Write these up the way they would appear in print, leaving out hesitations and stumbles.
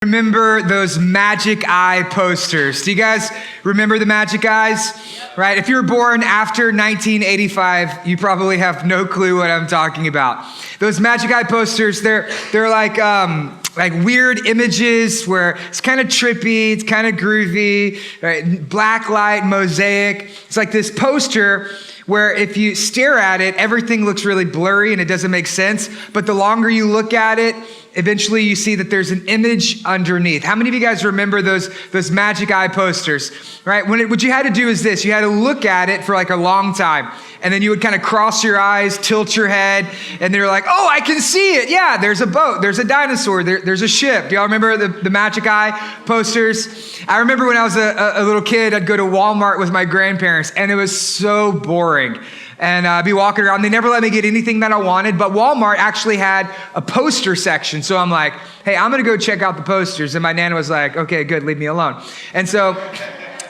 Remember those magic eye posters? Do you guys remember the magic eyes? Right? If you were born after 1985, you probably have no clue what I'm talking about. Those magic eye posters, they're like weird images where it's kind of trippy, it's kind of groovy, right? Black light, mosaic. It's like this poster where if you stare at it, everything looks really blurry and it doesn't make sense. But the longer you look at it, eventually you see that there's an image underneath. How many of you guys remember those magic eye posters, right? What you had to do is this. You had to look at it for like a long time. And then you would kind of cross your eyes, tilt your head, and they're like, oh, I can see it. Yeah, there's a boat, there's a dinosaur, there's a ship. Do y'all remember the magic eye posters? I remember when I was a little kid, I'd go to Walmart with my grandparents, and it was so boring. And I'd be walking around. They never let me get anything that I wanted, but Walmart actually had a poster section. So I'm like, hey, I'm going to go check out the posters. And my nana was like, okay, good, leave me alone. And so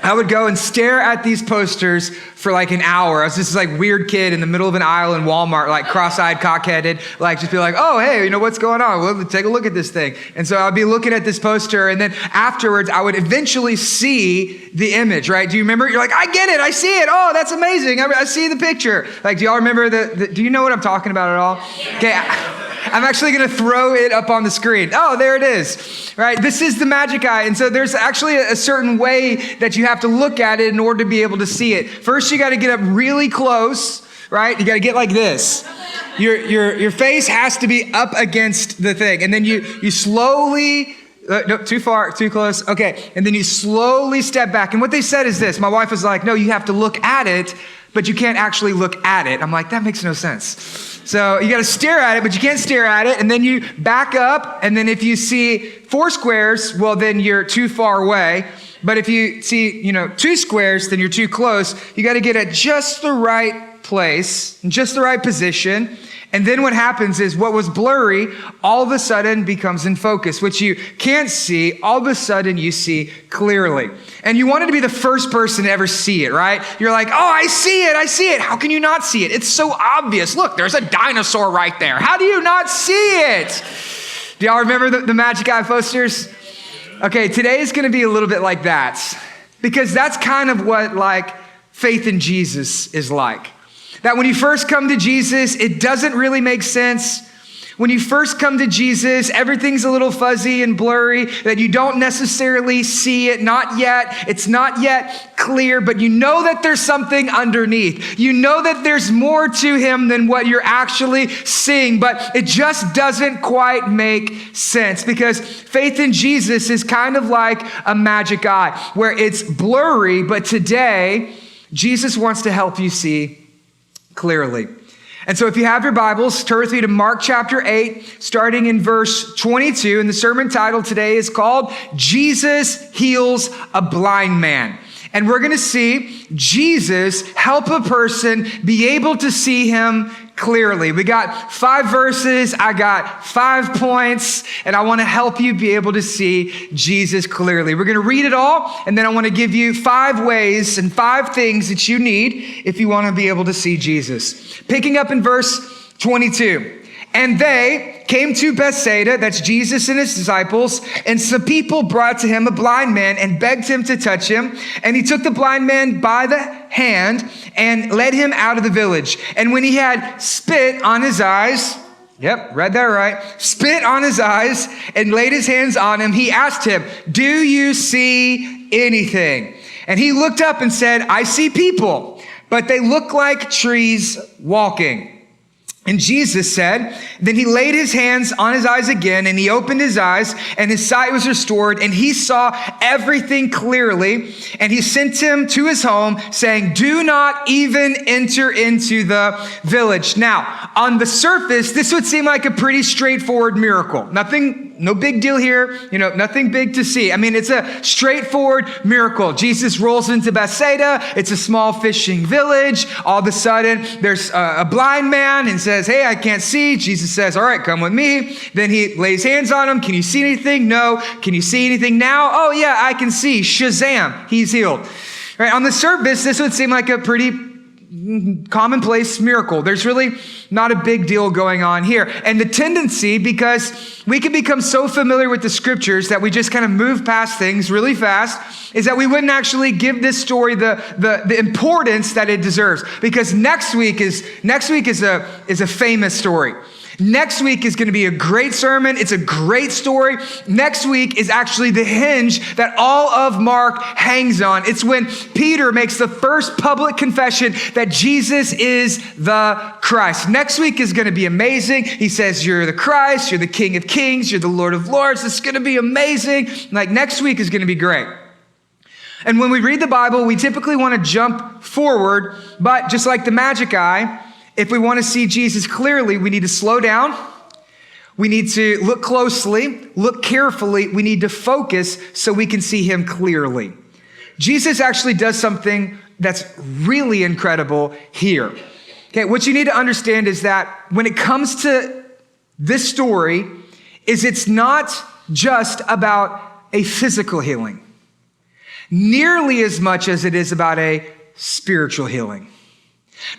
I would go and stare at these posters for like an hour. I was just like weird kid in the middle of an aisle in Walmart, like cross-eyed, cock-headed, like just be like, oh, hey, what's going on? Well, take a look at this thing. And so I'd be looking at this poster, and then afterwards, I would eventually see the image, right? Do you remember? You're like, I get it. I see it. Oh, that's amazing. I see the picture. Like, do y'all remember do you know what I'm talking about at all? Okay. I'm actually going to throw it up on the screen. Oh, there it is, right? This is the magic eye. And so there's actually a certain way that you have to look at it in order to be able to see it. First, you got to get up really close, right? You got to get like this. Your face has to be up against the thing. And then you slowly, no, too far, too close. Okay. And then you slowly step back. And what they said is this. My wife was like, no, you have to look at it, but you can't actually look at it. I'm like, that makes no sense. So you got to stare at it, but you can't stare at it. And then you back up. And then if you see 4 squares, well, then you're too far away. But if you see, 2 squares, then you're too close. You got to get at just the right place, in just the right position. And then what happens is what was blurry all of a sudden becomes in focus. What you can't see, all of a sudden you see clearly. And you wanted to be the first person to ever see it, right? You're like, oh, I see it. How can you not see it? It's so obvious. Look, there's a dinosaur right there. How do you not see it? Do y'all remember the magic eye posters? Okay, today is going to be a little bit like that, because that's kind of what like faith in Jesus is like. That when you first come to Jesus, it doesn't really make sense. When you first come to Jesus, everything's a little fuzzy and blurry, that you don't necessarily see it, not yet. It's not yet clear, but you know that there's something underneath. You know that there's more to him than what you're actually seeing, but it just doesn't quite make sense, because faith in Jesus is kind of like a magic eye where it's blurry, but today, Jesus wants to help you see clearly. And so if you have your Bibles, turn with me to Mark chapter 8, starting in verse 22. And the sermon title today is called Jesus Heals a Blind Man. And we're going to see Jesus help a person be able to see him clearly. We got 5 verses. I got 5 points, and I want to help you be able to see Jesus clearly. We're going to read it all, and then I want to give you 5 ways and 5 things that you need if you want to be able to see Jesus. Picking up in verse 22. And they came to Bethsaida, that's Jesus and his disciples, and some people brought to him a blind man and begged him to touch him. And he took the blind man by the hand and led him out of the village. And when he had spit on his eyes, yep, read that right, spit on his eyes and laid his hands on him, he asked him, do you see anything? And he looked up and said, I see people, but they look like trees walking. And Jesus said, then he laid his hands on his eyes again, and he opened his eyes, and his sight was restored, and he saw everything clearly. And he sent him to his home, saying, do not even enter into the village. Now, on the surface, this would seem like a pretty straightforward miracle. No big deal here, nothing big to see. I mean, it's a straightforward miracle. Jesus rolls into Bethsaida. It's a small fishing village. All of a sudden, there's a blind man and says, hey, I can't see. Jesus says, all right, come with me. Then he lays hands on him. Can you see anything? No. Can you see anything now? Oh, yeah, I can see. Shazam, he's healed. Right? On the surface, this would seem like a pretty commonplace miracle. There's really not a big deal going on here. And the tendency, because we can become so familiar with the scriptures that we just kind of move past things really fast, is that we wouldn't actually give this story the importance that it deserves. Because next week is a famous story. Next week is going to be a great sermon. It's a great story. Next week is actually the hinge that all of Mark hangs on. It's when Peter makes the first public confession that Jesus is the Christ. Next week is going to be amazing. He says, you're the Christ, you're the King of Kings, you're the Lord of Lords. It's going to be amazing. Like, next week is going to be great. And when we read the Bible, we typically want to jump forward, but just like the magic eye, if we want to see Jesus clearly, we need to slow down. We need to look closely, look carefully. We need to focus so we can see him clearly. Jesus actually does something that's really incredible here. Okay, what you need to understand is that when it comes to this story, it's not just about a physical healing, nearly as much as it is about a spiritual healing.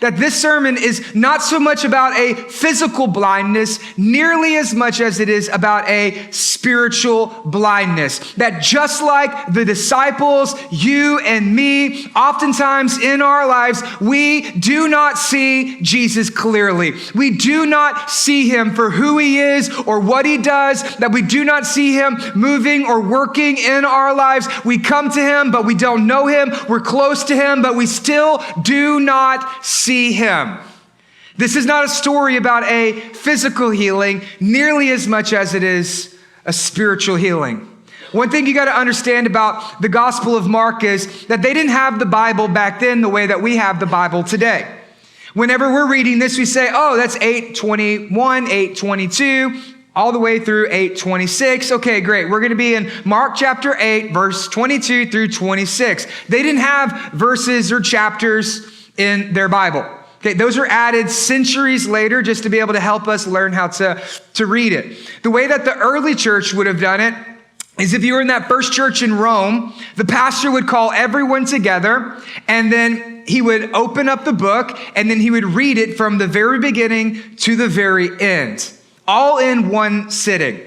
That this sermon is not so much about a physical blindness, nearly as much as it is about a spiritual blindness. That just like the disciples, you and me, oftentimes in our lives, we do not see Jesus clearly. We do not see him for who he is or what he does, that we do not see him moving or working in our lives. We come to him, but we don't know him. We're close to him, but we still do not see him. This is not a story about a physical healing nearly as much as it is a spiritual healing. One thing you got to understand about the Gospel of Mark is that they didn't have the Bible back then the way that we have the Bible today. Whenever we're reading this, we say, oh, that's 8:21, 8:22, all the way through 8:26. Okay, great. We're going to be in Mark chapter 8, verse 22 through 26. They didn't have verses or chapters in their Bible. Okay, those are added centuries later just to be able to help us learn how to read it. The way that the early church would have done it is if you were in that first church in Rome, the pastor would call everyone together and then he would open up the book and then he would read it from the very beginning to the very end, all in one sitting.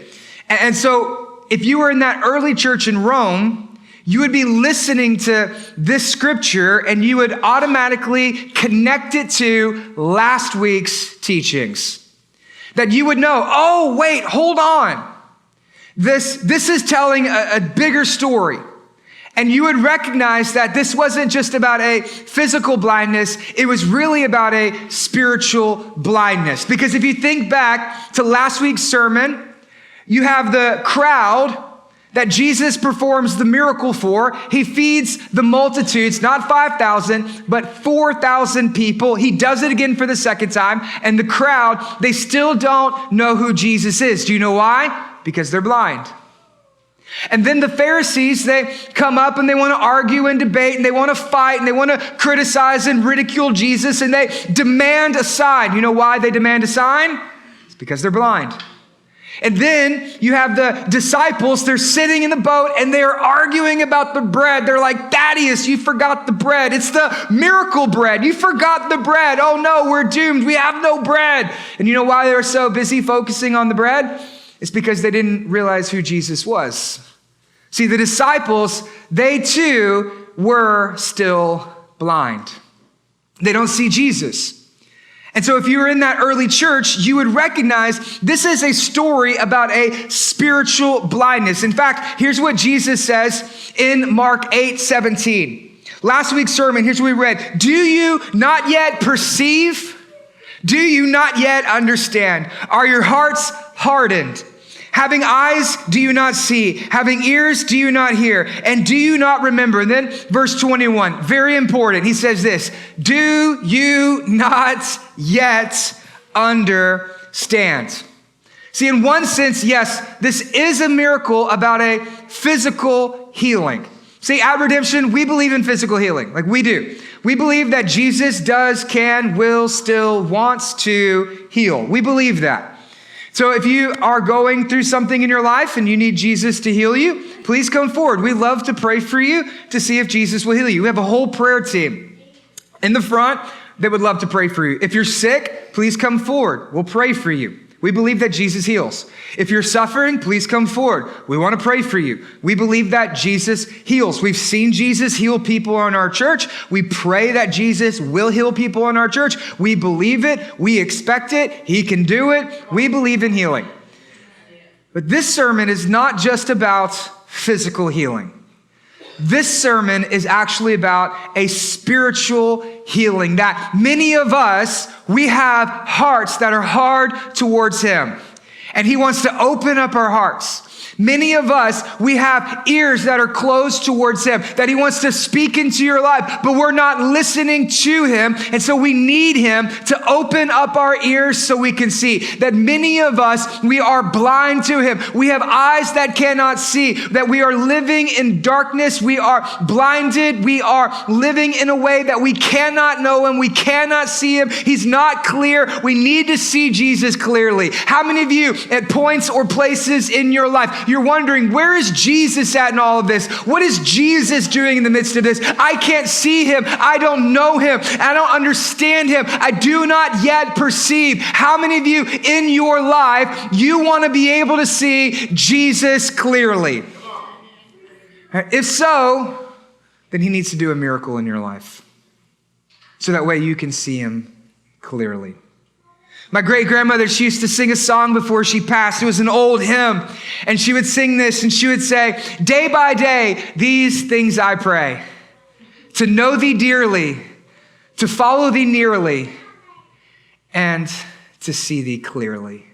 And so if you were in that early church in Rome, you would be listening to this scripture and you would automatically connect it to last week's teachings. That you would know, oh, wait, hold on. This is telling a bigger story. And you would recognize that this wasn't just about a physical blindness, it was really about a spiritual blindness. Because if you think back to last week's sermon, you have the crowd that Jesus performs the miracle for. He feeds the multitudes, not 5,000, but 4,000 people. He does it again for the second time. And the crowd, they still don't know who Jesus is. Do you know why? Because they're blind. And then the Pharisees, they come up and they want to argue and debate and they want to fight and they want to criticize and ridicule Jesus and they demand a sign. You know why they demand a sign? It's because they're blind. And then you have the disciples, they're sitting in the boat and they're arguing about the bread. They're like, Thaddeus, you forgot the bread. It's the miracle bread. You forgot the bread. Oh no, we're doomed. We have no bread. And you know why they were so busy focusing on the bread? It's because they didn't realize who Jesus was. See, the disciples, they too were still blind. They don't see Jesus. And so if you were in that early church, you would recognize this is a story about a spiritual blindness. In fact, here's what Jesus says in Mark 8:17. Last week's sermon, here's what we read. Do you not yet perceive? Do you not yet understand? Are your hearts hardened? Having eyes, do you not see? Having ears, do you not hear? And do you not remember? And then verse 21, very important. He says this, do you not yet understand? See, in one sense, yes, this is a miracle about a physical healing. See, at Redemption, we believe in physical healing, like we do. We believe that Jesus does, can, will, still, wants to heal. We believe that. So if you are going through something in your life and you need Jesus to heal you, please come forward. We love to pray for you to see if Jesus will heal you. We have a whole prayer team in the front that would love to pray for you. If you're sick, please come forward. We'll pray for you. We believe that Jesus heals. If you're suffering, please come forward. We want to pray for you. We believe that Jesus heals. We've seen Jesus heal people in our church. We pray that Jesus will heal people in our church. We believe it. We expect it. He can do it. We believe in healing. But this sermon is not just about physical healing. This sermon is actually about a spiritual healing, that many of us, we have hearts that are hard towards him. And he wants to open up our hearts. Many of us, we have ears that are closed towards him, that he wants to speak into your life, but we're not listening to him. And so we need him to open up our ears so we can see. That many of us, we are blind to him. We have eyes that cannot see, that we are living in darkness. We are blinded. We are living in a way that we cannot know him. We cannot see him. He's not clear. We need to see Jesus clearly. How many of you at points or places in your life, you're wondering, where is Jesus at in all of this? What is Jesus doing in the midst of this? I can't see him. I don't know him. I don't understand him. I do not yet perceive. How many of you in your life, you want to be able to see Jesus clearly? If so, then he needs to do a miracle in your life. So that way you can see him clearly. My great-grandmother, she used to sing a song before she passed. It was an old hymn. And she would sing this and she would say, day by day, these things I pray, to know thee dearly, to follow thee nearly, and to see thee clearly.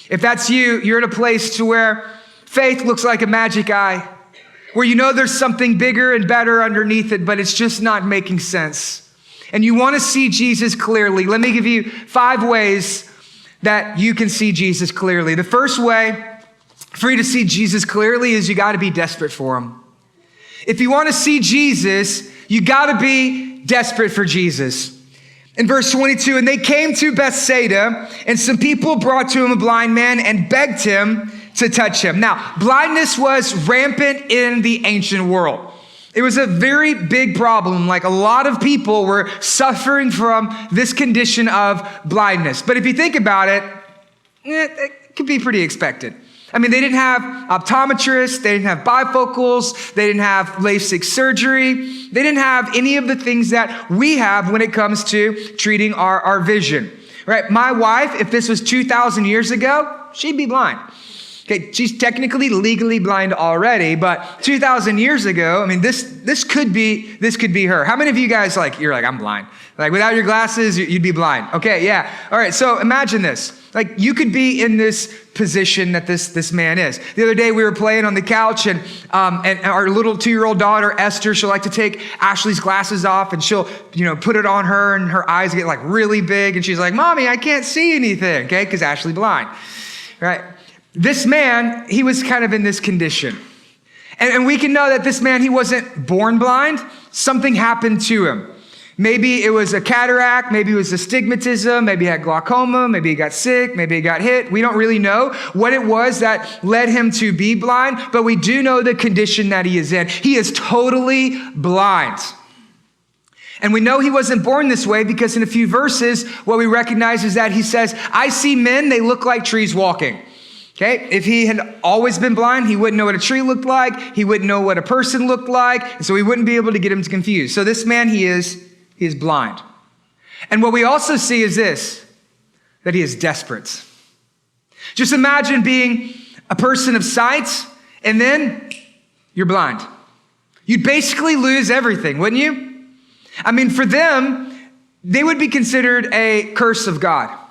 If that's you, you're in a place to where faith looks like a magic eye, where you know there's something bigger and better underneath it, but it's just not making sense. And you want to see Jesus clearly. Let me give you 5 ways that you can see Jesus clearly. The first way for you to see Jesus clearly is you got to be desperate for him. If you want to see Jesus, you got to be desperate for Jesus. In verse 22, and they came to Bethsaida, and some people brought to him a blind man and begged him to touch him. Now, blindness was rampant in the ancient world. It was a very big problem. Like, a lot of people were suffering from this condition of blindness. But if you think about it, it could be pretty expected. I mean, they didn't have optometrists, they didn't have bifocals, they didn't have LASIK surgery, they didn't have any of the things that we have when it comes to treating our vision, right? My wife, if this was 2,000 years ago, she'd be blind. Okay, she's technically legally blind already, but 2,000 years ago, I mean, this could be her. How many of you guys you're like, I'm blind. Like, without your glasses, you'd be blind. Okay, yeah. All right, so imagine this. Like, you could be in this position that this man is. The other day, we were playing on the couch, and our little 2-year-old daughter, Esther, she'll like to take Ashley's glasses off, and she'll, put it on her, and her eyes get really big, and she's like, Mommy, I can't see anything, okay? Because Ashley's blind, right? This man, he was kind of in this condition. And we can know that this man, he wasn't born blind. Something happened to him. Maybe it was a cataract, maybe it was astigmatism, maybe he had glaucoma, maybe he got sick, maybe he got hit. We don't really know what it was that led him to be blind, but we do know the condition that he is in. He is totally blind. And we know he wasn't born this way because in a few verses, what we recognize is that he says, I see men, they look like trees walking. Okay, if he had always been blind, he wouldn't know what a tree looked like. He wouldn't know what a person looked like. And so he wouldn't be able to get him confused. So this man, he is blind. And what we also see is this, that he is desperate. Just imagine being a person of sight and then you're blind. You'd basically lose everything, wouldn't you? I mean, for them, they would be considered a curse of God.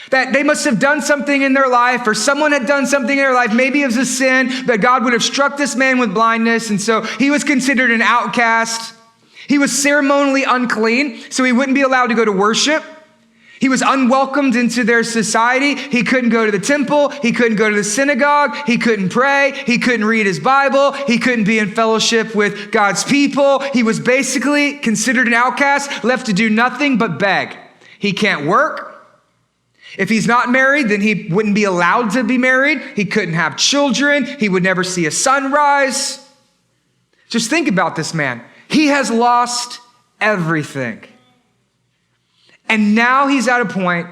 That they must have done something in their life, or someone had done something in their life. Maybe it was a sin, but God would have struck this man with blindness. And so he was considered an outcast. He was ceremonially unclean, so he wouldn't be allowed to go to worship. He was unwelcomed into their society. He couldn't go to the temple. He couldn't go to the synagogue. He couldn't pray. He couldn't read his Bible. He couldn't be in fellowship with God's people. He was basically considered an outcast, left to do nothing but beg. He can't work. If he's not married, then he wouldn't be allowed to be married. He couldn't have children. He would never see a sunrise. Just think about this man. He has lost everything. And now he's at a point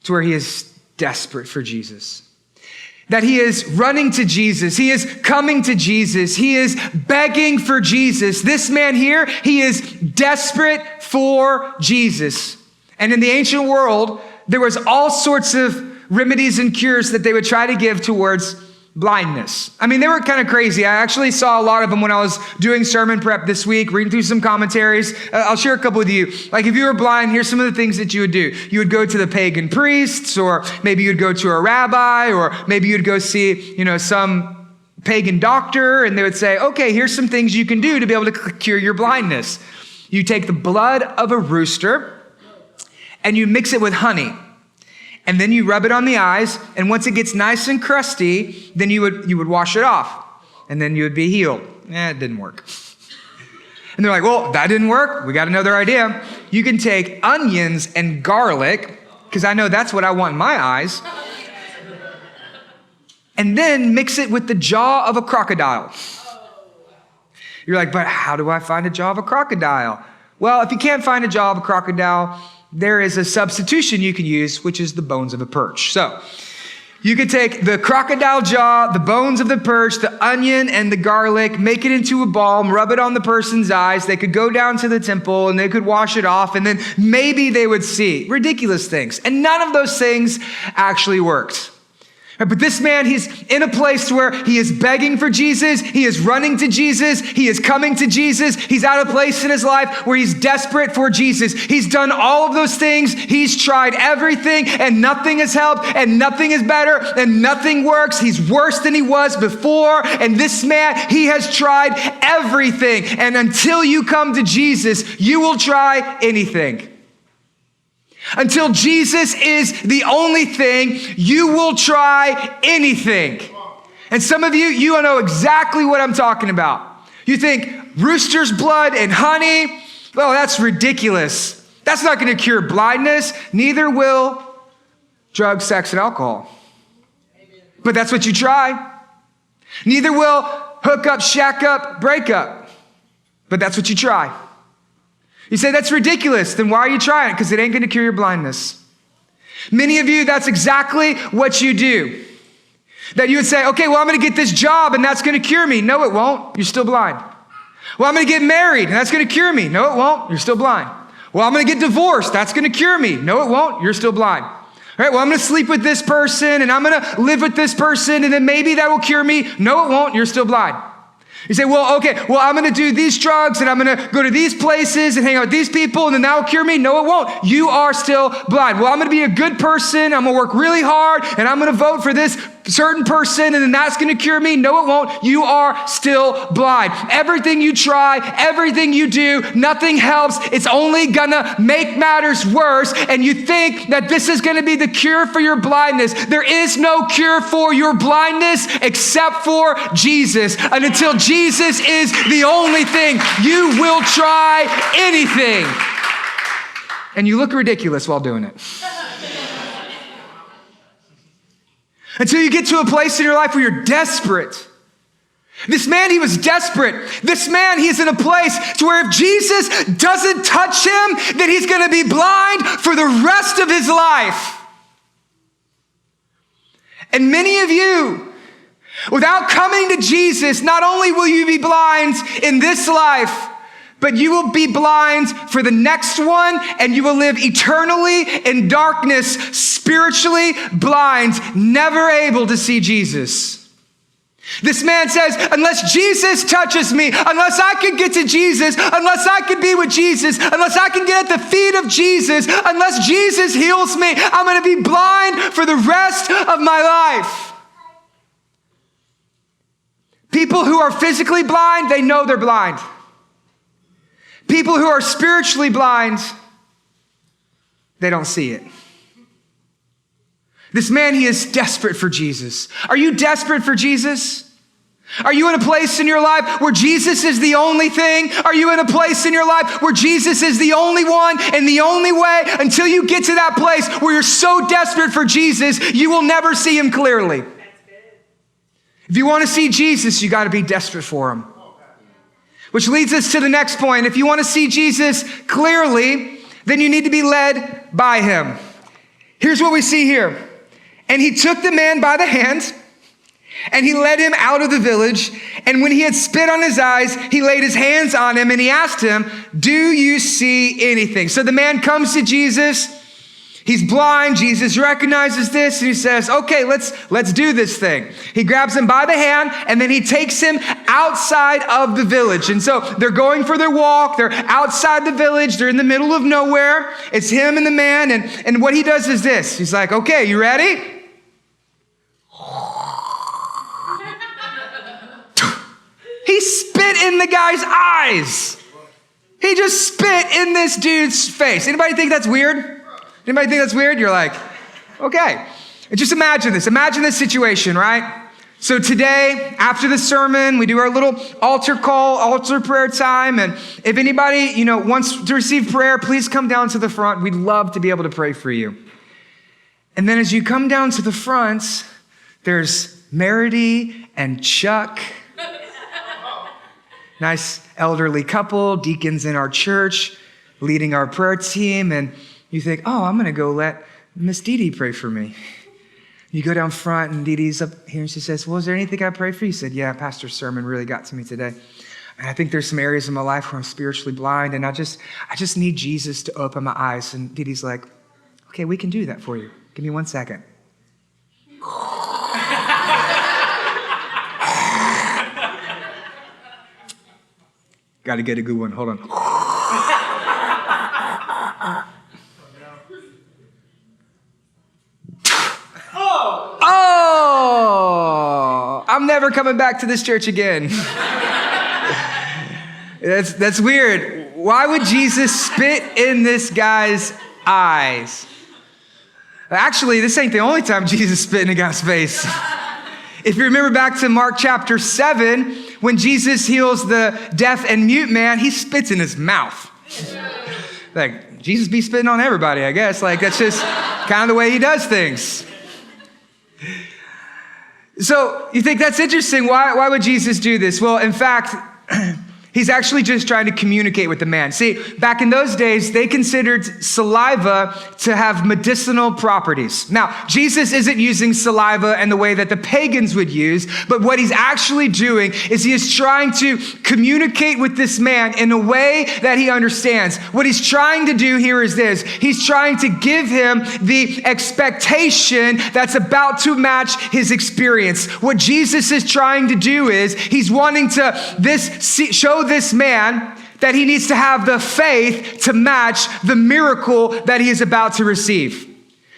to where he is desperate for Jesus. That he is running to Jesus. He is coming to Jesus. He is begging for Jesus. This man here, he is desperate for Jesus. And in the ancient world, there was all sorts of remedies and cures that they would try to give towards blindness. I mean, they were kind of crazy. I actually saw a lot of them when I was doing sermon prep this week, reading through some commentaries. I'll share a couple with you. Like if you were blind, here's some of the things that you would do. You would go to the pagan priests, or maybe you'd go to a rabbi, or maybe you'd go see, some pagan doctor, and they would say, okay, here's some things you can do to be able to cure your blindness. You take the blood of a rooster and you mix it with honey. And then you rub it on the eyes, and once it gets nice and crusty, then you would wash it off, and then you would be healed. It didn't work. And they're like, well, that didn't work. We got another idea. You can take onions and garlic, because I know that's what I want in my eyes, and then mix it with the jaw of a crocodile. You're like, but how do I find a jaw of a crocodile? Well, if you can't find a jaw of a crocodile, there is a substitution you can use, which is the bones of a perch. So you could take the crocodile jaw, the bones of the perch, the onion, and the garlic, make it into a balm, rub it on the person's eyes. They could go down to the temple and they could wash it off, and then maybe they would see. Ridiculous things. And none of those things actually worked. But this man, he's in a place where he is begging for Jesus. He is running to Jesus. He is coming to Jesus. He's at a place in his life where he's desperate for Jesus. He's done all of those things. He's tried everything, and nothing has helped, and nothing is better, and nothing works. He's worse than he was before. And this man, he has tried everything. And until you come to Jesus, you will try anything. Until Jesus is the only thing, you will try anything. And some of you know exactly what I'm talking about. You think rooster's blood and honey, well, that's ridiculous. That's not going to cure blindness. Neither will drugs, sex, and alcohol. But that's what you try. Neither will hook up, shack up, break up. But that's what you try. You say, that's ridiculous. Then why are you trying it? Because it ain't going to cure your blindness. Many of you, that's exactly what you do. That you would say, okay, well, I'm going to get this job and that's going to cure me. No, it won't. You're still blind. Well, I'm going to get married and that's going to cure me. No, it won't. You're still blind. Well, I'm going to get divorced. That's going to cure me. No, it won't. You're still blind. All right, well, I'm going to sleep with this person and I'm going to live with this person and then maybe that will cure me. No, it won't. You're still blind. You say, well, okay, well, I'm going to do these drugs and I'm going to go to these places and hang out with these people and then that will cure me. No, it won't. You are still blind. Well, I'm going to be a good person. I'm going to work really hard and I'm going to vote for this certain person and then that's going to cure me. No, it won't. You are still blind. Everything you try, everything you do, nothing helps. It's only going to make matters worse. And you think that this is going to be the cure for your blindness. There is no cure for your blindness except for Jesus. And until Jesus is the only thing, you will try anything. And you look ridiculous while doing it. Until you get to a place in your life where you're desperate. This man, he was desperate. This man, he's in a place to where if Jesus doesn't touch him, then he's going to be blind for the rest of his life. And many of you, without coming to Jesus, not only will you be blind in this life, but you will be blind for the next one, and you will live eternally in darkness, spiritually blind, never able to see Jesus. This man says, unless Jesus touches me, unless I can get to Jesus, unless I can be with Jesus, unless I can get at the feet of Jesus, unless Jesus heals me, I'm going to be blind for the rest of my life. People who are physically blind, they know they're blind. People who are spiritually blind, they don't see it. This man, he is desperate for Jesus. Are you desperate for Jesus? Are you in a place in your life where Jesus is the only thing? Are you in a place in your life where Jesus is the only one and the only way? Until you get to that place where you're so desperate for Jesus, you will never see him clearly. If you want to see Jesus, you got to be desperate for him. Which leads us to the next point. If you want to see Jesus clearly, then you need to be led by him. Here's what we see here. And he took the man by the hand, and he led him out of the village. And when he had spit on his eyes, he laid his hands on him, and he asked him, do you see anything? So the man comes to Jesus. He's blind. Jesus recognizes this, and he says, okay, let's do this thing. He grabs him by the hand, and then he takes him outside of the village. And so they're going for their walk. They're outside the village. They're in the middle of nowhere. It's him and the man. And what he does is this. He's like, okay, you ready? He spit in the guy's eyes. He just spit in this dude's face. Anybody think that's weird? Anybody think that's weird? You're like, okay. And just imagine this. Imagine this situation, right? So today, after the sermon, we do our little altar call, altar prayer time. And if anybody, wants to receive prayer, please come down to the front. We'd love to be able to pray for you. And then as you come down to the front, there's Meredy and Chuck. Nice elderly couple, deacons in our church, leading our prayer team. And you think, oh, I'm going to go let Miss Dee Dee pray for me. You go down front, and Dee Dee's up here, and she says, well, is there anything I pray for you? You said, yeah, Pastor's sermon really got to me today. And I think there's some areas in my life where I'm spiritually blind, and I just need Jesus to open my eyes. And Dee Dee's like, okay, we can do that for you. Give me 1 second. Got to get a good one. Hold on. Oh, I'm never coming back to this church again. That's weird. Why would Jesus spit in this guy's eyes? Actually, this ain't the only time Jesus spit in a guy's face. If you remember back to Mark chapter 7, when Jesus heals the deaf and mute man, he spits in his mouth. Like, Jesus be spitting on everybody, I guess. Like, that's just kind of the way he does things. So you think that's interesting. Why would Jesus do this? Well, in fact, he's actually just trying to communicate with the man. See, back in those days, they considered saliva to have medicinal properties. Now, Jesus isn't using saliva in the way that the pagans would use, but what he's actually doing is he is trying to communicate with this man in a way that he understands. What he's trying to do here is this. He's trying to give him the expectation that's about to match his experience. What Jesus is trying to do is he's wanting to show this man that he needs to have the faith to match the miracle that he is about to receive.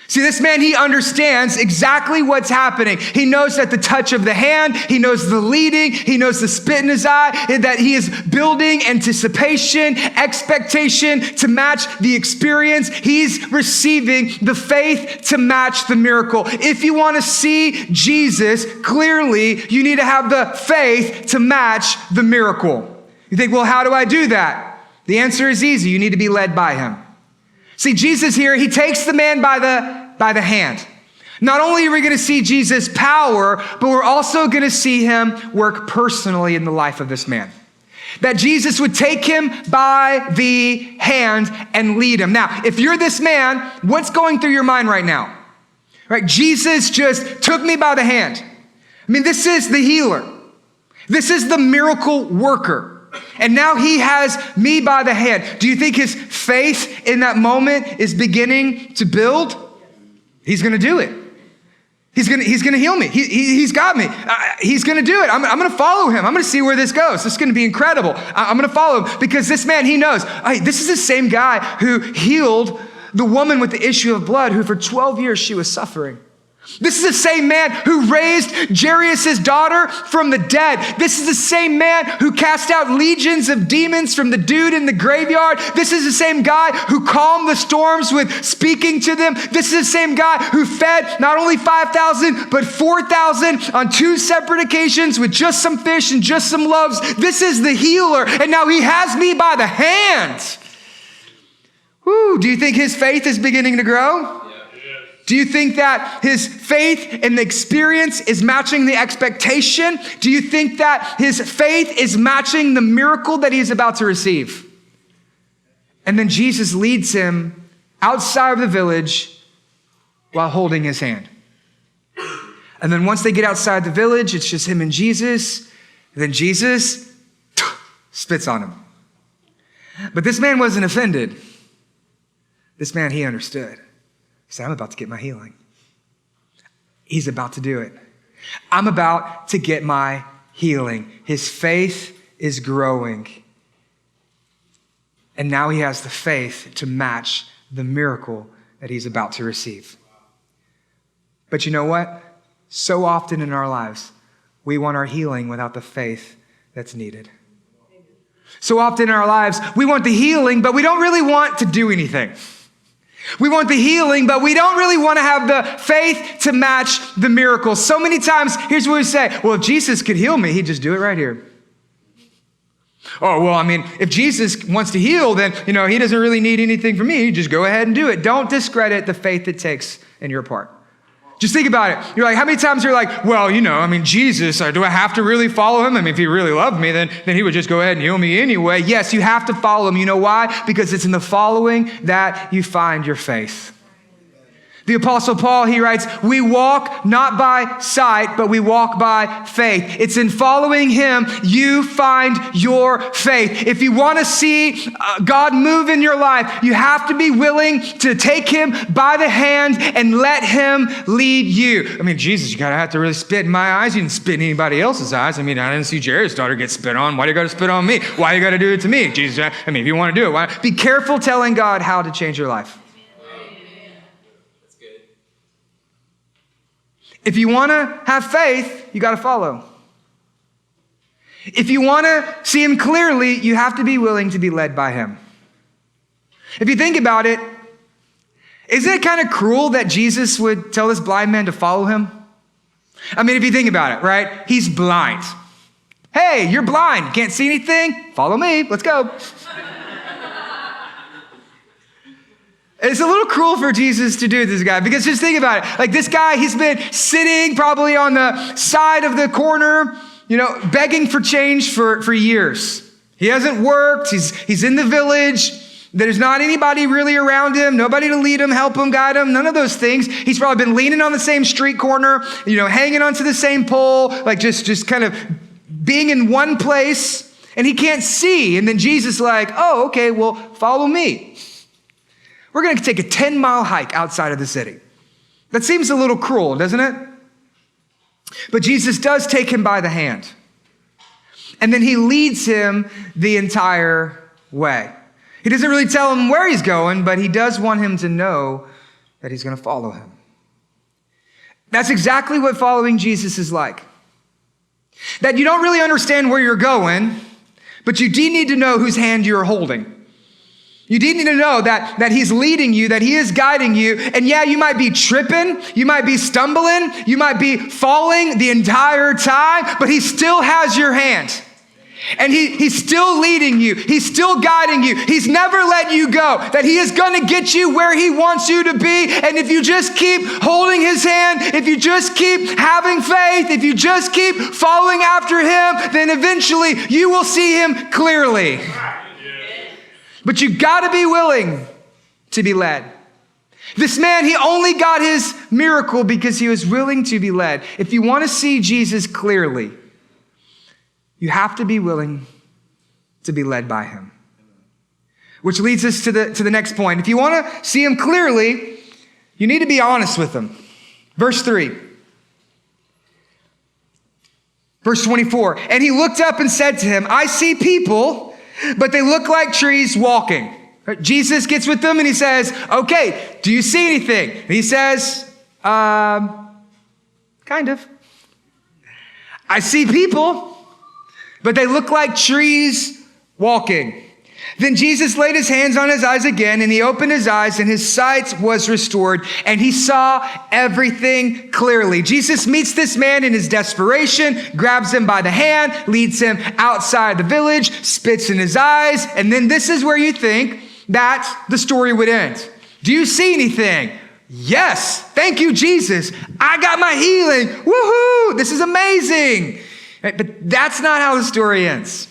See, this man, he understands exactly what's happening. He knows that the touch of the hand, he knows the leading, he knows the spit in his eye, that he is building anticipation, expectation to match the experience. He's receiving the faith to match the miracle. If you want to see Jesus clearly, you need to have the faith to match the miracle. You think, well, how do I do that? The answer is easy. You need to be led by him. See, Jesus here, he takes the man by the hand. Not only are we going to see Jesus' power, but we're also going to see him work personally in the life of this man. That Jesus would take him by the hand and lead him. Now, if you're this man, what's going through your mind right now? Right? Jesus just took me by the hand. I mean, this is the healer. This is the miracle worker. And now he has me by the hand. Do you think his faith in that moment is beginning to build? He's going to do it. He's going to heal me. He's got me. He's going to do it. I'm going to follow him. I'm going to see where this goes. This is going to be incredible. I'm going to follow him because this man, he knows. This is the same guy who healed the woman with the issue of blood who for 12 years she was suffering. This is the same man who raised Jairus' daughter from the dead. This is the same man who cast out legions of demons from the dude in the graveyard. This is the same guy who calmed the storms with speaking to them. This is the same guy who fed not only 5,000, but 4,000 on 2 separate occasions with just some fish and just some loaves. This is the healer, and now he has me by the hand. Woo, do you think his faith is beginning to grow? Do you think that his faith and the experience is matching the expectation? Do you think that his faith is matching the miracle that he is about to receive? And then Jesus leads him outside of the village while holding his hand. And then once they get outside the village, it's just him and Jesus. And then Jesus spits on him. But this man wasn't offended. This man, he understood. He said, I'm about to get my healing. He's about to do it. I'm about to get my healing. His faith is growing. And now he has the faith to match the miracle that he's about to receive. But you know what? So often in our lives, we want our healing without the faith that's needed. So often in our lives, we want the healing, but we don't really want to do anything. We want the healing, but we don't really want to have the faith to match the miracle. So many times, here's what we say. Well, if Jesus could heal me, he'd just do it right here. Oh, well, I mean, if Jesus wants to heal, then, he doesn't really need anything from me. Just go ahead and do it. Don't discredit the faith it takes in your part. Just think about it. You're like, how many times you're like, well, Jesus, do I have to really follow him? I mean, if he really loved me, then he would just go ahead and heal me anyway. Yes, you have to follow him. You know why? Because it's in the following that you find your faith. The Apostle Paul, he writes, we walk not by sight, but we walk by faith. It's in following him you find your faith. If you want to see God move in your life, you have to be willing to take him by the hand and let him lead you. I mean, Jesus, you gotta have to really spit in my eyes. You didn't spit in anybody else's eyes. I mean, I didn't see Jared's daughter get spit on. Why do you gotta spit on me? Why do you gotta do it to me? Jesus, if you want to do it, be careful telling God how to change your life. If you want to have faith, you got to follow. If you want to see him clearly, you have to be willing to be led by him. If you think about it, isn't it kind of cruel that Jesus would tell this blind man to follow him? I mean, if you think about it, right? He's blind. Hey, you're blind. Can't see anything? Follow me. Let's go. It's a little cruel for Jesus to do this guy, because just think about it. Like, this guy, he's been sitting probably on the side of the corner, begging for change for years. He hasn't worked. He's in the village. There's not anybody really around him, nobody to lead him, help him, guide him, none of those things. He's probably been leaning on the same street corner, hanging onto the same pole, like just kind of being in one place, and he can't see. And then Jesus is like, oh, okay, well, follow me. We're going to take a 10-mile hike outside of the city. That seems a little cruel, doesn't it? But Jesus does take him by the hand. And then he leads him the entire way. He doesn't really tell him where he's going, but he does want him to know that he's going to follow him. That's exactly what following Jesus is like. That you don't really understand where you're going, but you do need to know whose hand you're holding. You do need to know that he's leading you, that he is guiding you. And yeah, you might be tripping, you might be stumbling, you might be falling the entire time, but he still has your hand. And he's still leading you. He's still guiding you. He's never let you go. That he is going to get you where he wants you to be. And if you just keep holding his hand, if you just keep having faith, if you just keep following after him, then eventually you will see him clearly. But you got to be willing to be led. This man, he only got his miracle because he was willing to be led. If you want to see Jesus clearly, you have to be willing to be led by him. Which leads us to the next point. If you want to see him clearly, you need to be honest with him. Verse 3. Verse 24. And he looked up and said to him, I see people, but they look like trees walking. Jesus gets with them and he says, okay, do you see anything? And he says, kind of. I see people, but they look like trees walking. Then Jesus laid his hands on his eyes again, and he opened his eyes, and his sight was restored, and he saw everything clearly. Jesus meets this man in his desperation, grabs him by the hand, leads him outside the village, spits in his eyes, and then this is where you think that the story would end. Do you see anything? Yes. Thank you, Jesus. I got my healing. Woohoo! This is amazing. But that's not how the story ends.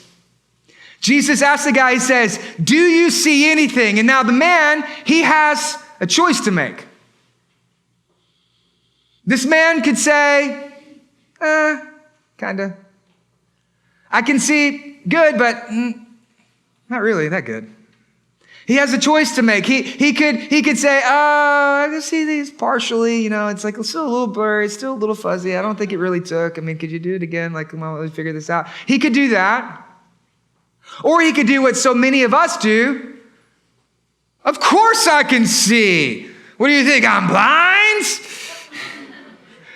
Jesus asks the guy, he says, do you see anything? And now the man, he has a choice to make. This man could say, kind of. I can see good, but not really that good. He has a choice to make. He could say, I can see these partially, it's like it's still a little blurry, it's still a little fuzzy. I don't think it really took. I mean, could you do it again? Like, come on, let's figure this out. He could do that. Or he could do what so many of us do. Of course I can see. What do you think, I'm blind?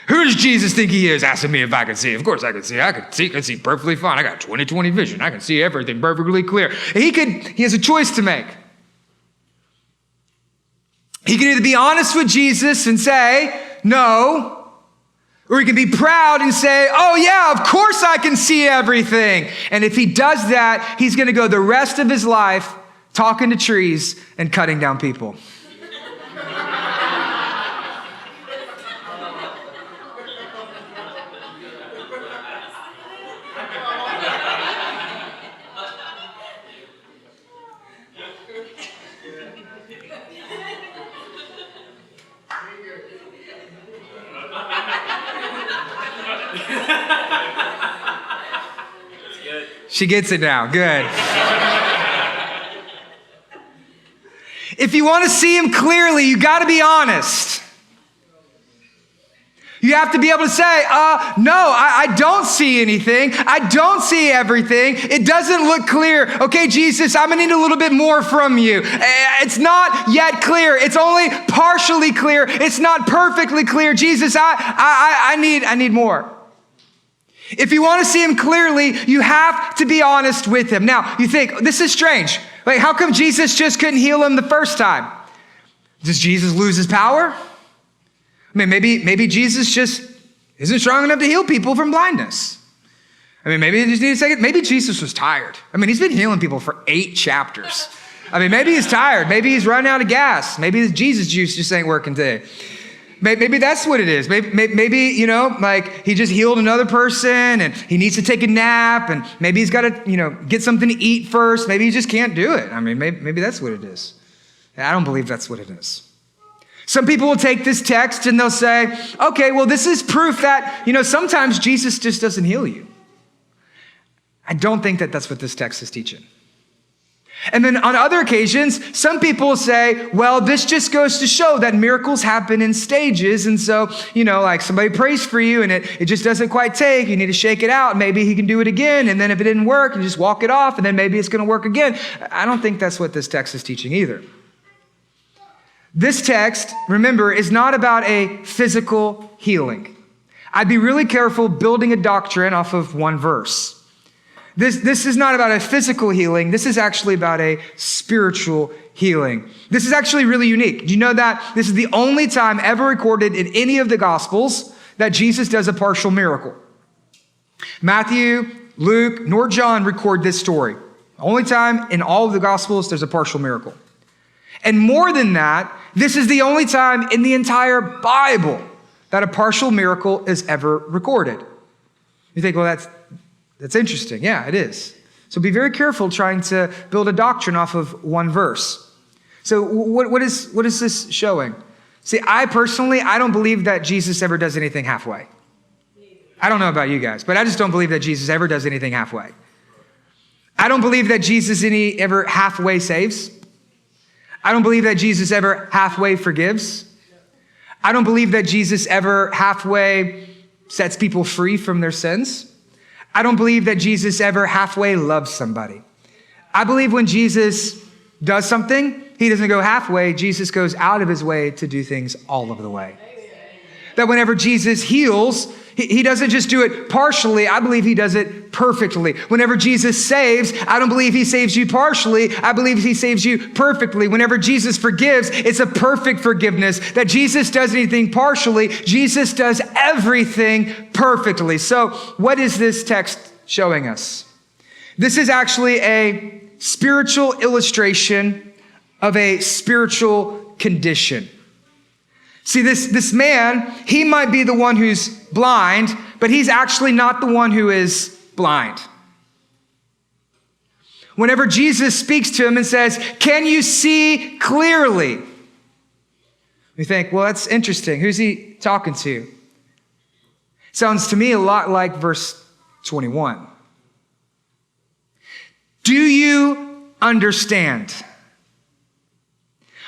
Who does Jesus think he is asking me if I can see? Of course I can see. I can see perfectly fine. I got 20/20 vision. I can see everything perfectly clear. He has a choice to make. He can either be honest with Jesus and say, no, or he can be proud and say, oh yeah, of course I can see everything. And if he does that, he's going to go the rest of his life talking to trees and cutting down people. She gets it now. Good. If you want to see him clearly, you got to be honest. You have to be able to say, no, I don't see anything. I don't see everything. It doesn't look clear. Okay, Jesus, I'm going to need a little bit more from you. It's not yet clear. It's only partially clear. It's not perfectly clear. Jesus, I need more. If you want to see him clearly, you have to be honest with him. Now, you think, this is strange. Like, how come Jesus just couldn't heal him the first time? Does Jesus lose his power? I mean, maybe Jesus just isn't strong enough to heal people from blindness. I mean, maybe you just need a second. Maybe Jesus was tired. I mean, he's been healing people for 8 chapters. I mean, maybe he's tired. Maybe he's running out of gas. Maybe his Jesus juice just ain't working today. Maybe that's what it is. Maybe, like he just healed another person and he needs to take a nap and maybe he's got to, get something to eat first. Maybe he just can't do it. I mean, maybe that's what it is. I don't believe that's what it is. Some people will take this text and they'll say, okay, well, this is proof that, sometimes Jesus just doesn't heal you. I don't think that that's what this text is teaching. And then on other occasions, some people say, well, this just goes to show that miracles happen in stages. And so, like somebody prays for you and it just doesn't quite take. You need to shake it out. Maybe he can do it again. And then if it didn't work, you just walk it off. And then maybe it's going to work again. I don't think that's what this text is teaching either. This text, remember, is not about a physical healing. I'd be really careful building a doctrine off of one verse. This is not about a physical healing. This is actually about a spiritual healing. This is actually really unique. Do you know that this is the only time ever recorded in any of the Gospels that Jesus does a partial miracle? Matthew, Luke, nor John record this story. Only time in all of the Gospels there's a partial miracle. And more than that, this is the only time in the entire Bible that a partial miracle is ever recorded. You think, well, that's interesting. Yeah, it is. So be very careful trying to build a doctrine off of one verse. So what is this showing? See, I don't believe that Jesus ever does anything halfway. I don't know about you guys, but I just don't believe that Jesus ever does anything halfway. I don't believe that Jesus ever halfway saves. I don't believe that Jesus ever halfway forgives. I don't believe that Jesus ever halfway sets people free from their sins. I don't believe that Jesus ever halfway loves somebody. I believe when Jesus does something, he doesn't go halfway. Jesus goes out of his way to do things all of the way. That whenever Jesus heals, he doesn't just do it partially. I believe he does it perfectly. Whenever Jesus saves, I don't believe he saves you partially. I believe he saves you perfectly. Whenever Jesus forgives, it's a perfect forgiveness. That Jesus does anything partially, Jesus does everything perfectly. So what is this text showing us? This is actually a spiritual illustration of a spiritual condition. See, this man, he might be the one who's blind, but he's actually not the one who is blind. whenever Jesus speaks to him and says, "Can you see clearly?" We think, well, that's interesting. Who's he talking to? Sounds to me a lot like verse 21. Do you understand?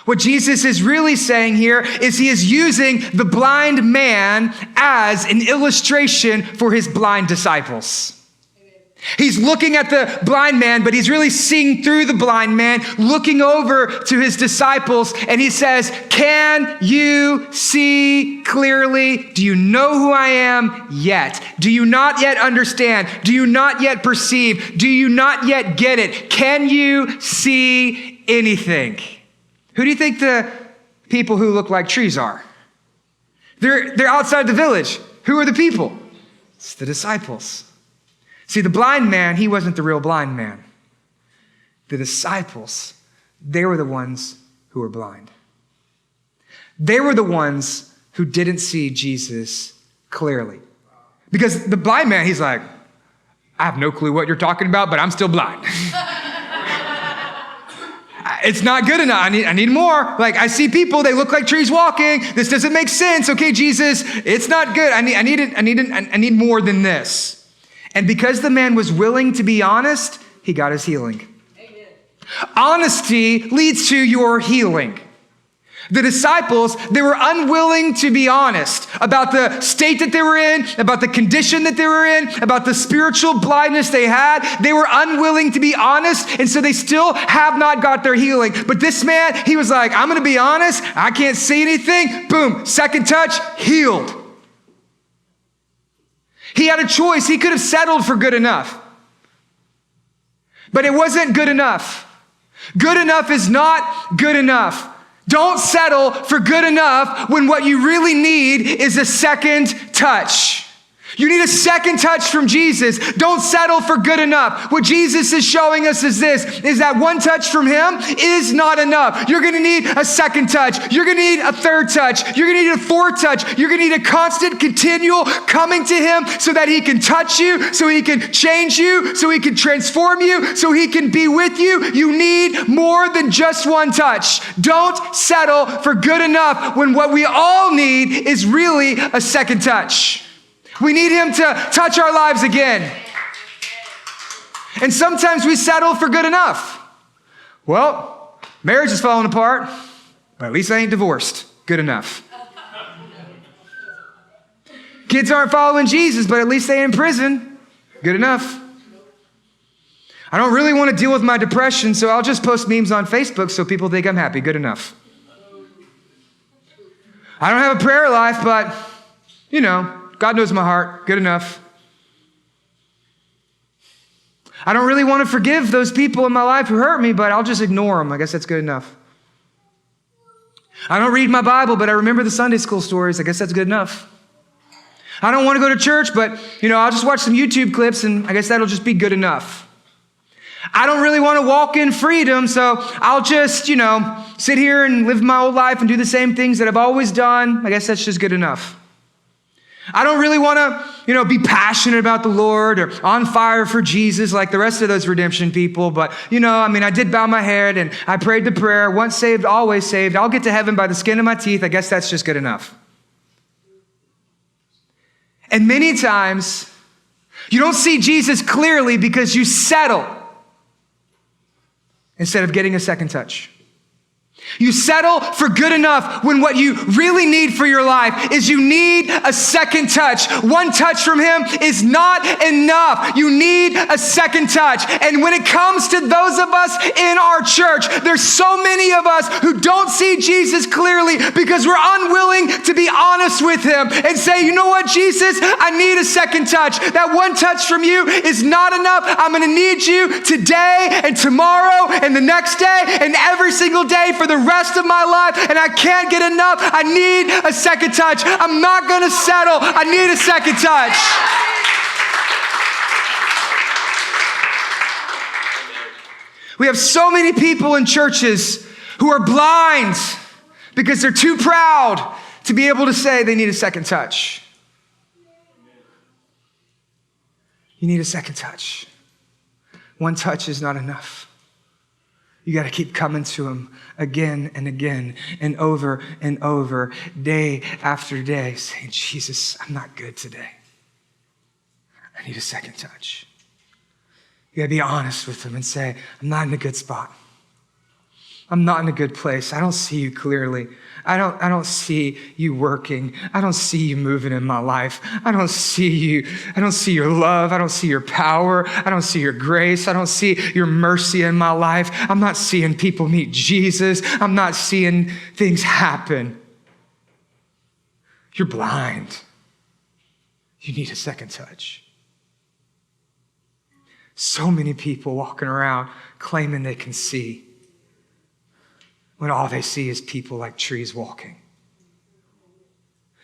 What Jesus is really saying here is he is using the blind man as an illustration for his blind disciples. He's looking at the blind man, but he's really seeing through the blind man, looking over to his disciples, and he says, "Can you see clearly? Do you know who I am yet? Do you not yet understand? Do you not yet perceive? Do you not yet get it? Can you see anything?" Who do you think the people who look like trees are? They're outside the village. Who are the people? It's the disciples. See, the blind man, he wasn't the real blind man. The disciples, they were the ones who were blind. They were the ones who didn't see Jesus clearly. Because the blind man, he's like, "I have no clue what you're talking about, but I'm still blind." It's not good enough. I need more. Like, I see people, they look like trees walking. This doesn't make sense. Okay, Jesus, it's not good. I need more than this. And because the man was willing to be honest, he got his healing. Amen. Honesty leads to your healing. The disciples, they were unwilling to be honest about the state that they were in, about the condition that they were in, about the spiritual blindness they had. They were unwilling to be honest, and so they still have not got their healing. But this man, he was like, "I'm going to be honest. I can't see anything." Boom, second touch, healed. He had a choice. He could have settled for good enough. But it wasn't good enough. Good enough is not good enough. Don't settle for good enough when what you really need is a second touch. You need a second touch from Jesus. Don't settle for good enough. What Jesus is showing us is this, is that one touch from him is not enough. You're going to need a second touch. You're going to need a third touch. You're going to need a fourth touch. You're going to need a constant, continual coming to him so that he can touch you, so he can change you, so he can transform you, so he can be with you. You need more than just one touch. Don't settle for good enough when what we all need is really a second touch. We need him to touch our lives again. And sometimes we settle for good enough. Well, marriage is falling apart, but at least I ain't divorced. Good enough. Kids aren't following Jesus, but at least they ain't in prison. Good enough. I don't really want to deal with my depression, so I'll just post memes on Facebook so people think I'm happy. Good enough. I don't have a prayer life, but, you know, God knows my heart. Good enough. I don't really want to forgive those people in my life who hurt me, but I'll just ignore them. I guess that's good enough. I don't read my Bible, but I remember the Sunday school stories. I guess that's good enough. I don't want to go to church, but, you know, I'll just watch some YouTube clips, and I guess that'll just be good enough. I don't really want to walk in freedom, so I'll just, you know, sit here and live my old life and do the same things that I've always done. I guess that's just good enough. I don't really want to, you know, be passionate about the Lord or on fire for Jesus like the rest of those redemption people. But, you know, I mean, I did bow my head and I prayed the prayer, once saved, always saved. I'll get to heaven by the skin of my teeth. I guess that's just good enough. And many times, you don't see Jesus clearly because you settle instead of getting a second touch. You settle for good enough when what you really need for your life is you need a second touch. One touch from him is not enough. You need a second touch. And when it comes to those of us in our church, there's so many of us who don't see Jesus clearly because we're unwilling to be honest with him and say, "You know what, Jesus, I need a second touch. That one touch from you is not enough. I'm going to need you today and tomorrow and the next day and every single day for the rest of my life, and I can't get enough. I need a second touch. I'm not going to settle. I need a second touch." We have so many people in churches who are blind because they're too proud to be able to say they need a second touch. You need a second touch. One touch is not enough. You got to keep coming to him again and again and over, day after day, saying, Jesus, I'm not good today. I need a second touch. You got to be honest with him and say, I'm not in a good spot. I'm not in a good place. I don't see you clearly. I don't see you working. I don't see you moving in my life. I don't see you. I don't see your love. I don't see your power. I don't see your grace. I don't see your mercy in my life. I'm not seeing people meet Jesus. I'm not seeing things happen. You're blind. You need a second touch. So many people walking around claiming they can see, when all they see is people like trees walking.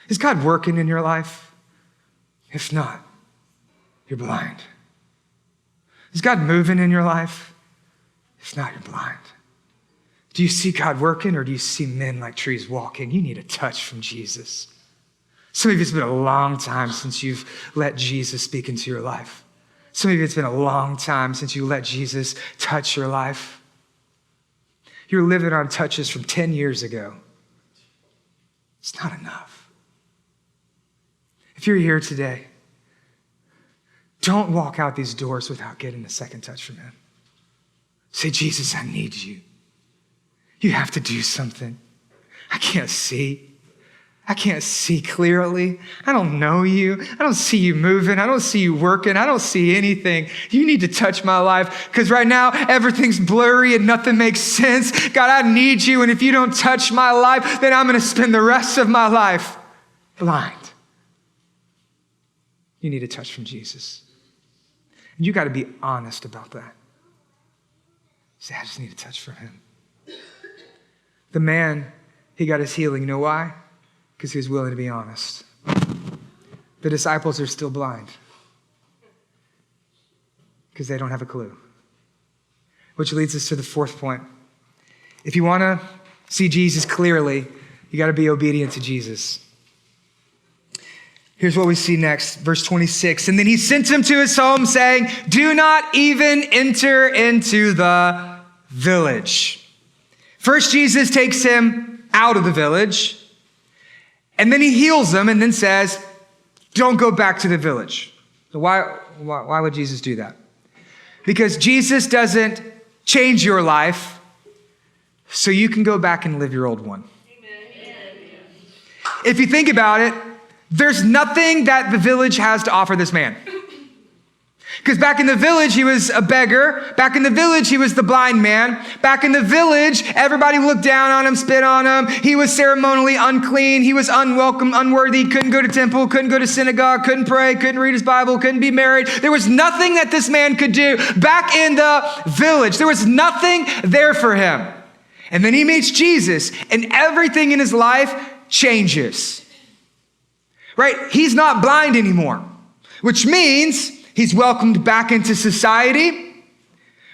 Is God working in your life? If not, you're blind. Is God moving in your life? If not, you're blind. Do you see God working, or do you see men like trees walking? You need a touch from Jesus. Some of you, it's been a long time since you've let Jesus speak into your life. Some of you, it's been a long time since you let Jesus touch your life. You're living on touches from 10 years ago. It's not enough. If you're here today, don't walk out these doors without getting a second touch from him. Say, Jesus, I need you. You have to do something. I can't see. I can't see clearly. I don't know you. I don't see you moving. I don't see you working. I don't see anything. You need to touch my life, because right now everything's blurry and nothing makes sense. God, I need you. And if you don't touch my life, then I'm going to spend the rest of my life blind. You need a touch from Jesus. And you got to be honest about that. Say, I just need a touch from him. The man, he got his healing. You know why? Because he was willing to be honest. The disciples are still blind because they don't have a clue. Which leads us to the fourth point. If you want to see Jesus clearly, you got to be obedient to Jesus. Here's what we see next, verse 26. And then he sent him to his home, saying, do not even enter into the village. First, Jesus takes him out of the village. And then he heals them and then says, don't go back to the village. So why would Jesus do that? Because Jesus doesn't change your life so you can go back and live your old one. Amen. If you think about it, there's nothing that the village has to offer this man. Because back in the village, he was a beggar. Back in the village, he was the blind man. Back in the village, everybody looked down on him, spit on him. He was ceremonially unclean. He was unwelcome, unworthy. Couldn't go to temple, couldn't go to synagogue, couldn't pray, couldn't read his Bible, couldn't be married. There was nothing that this man could do back in the village. There was nothing there for him. And then he meets Jesus, and everything in his life changes. Right? He's not blind anymore, which means he's welcomed back into society,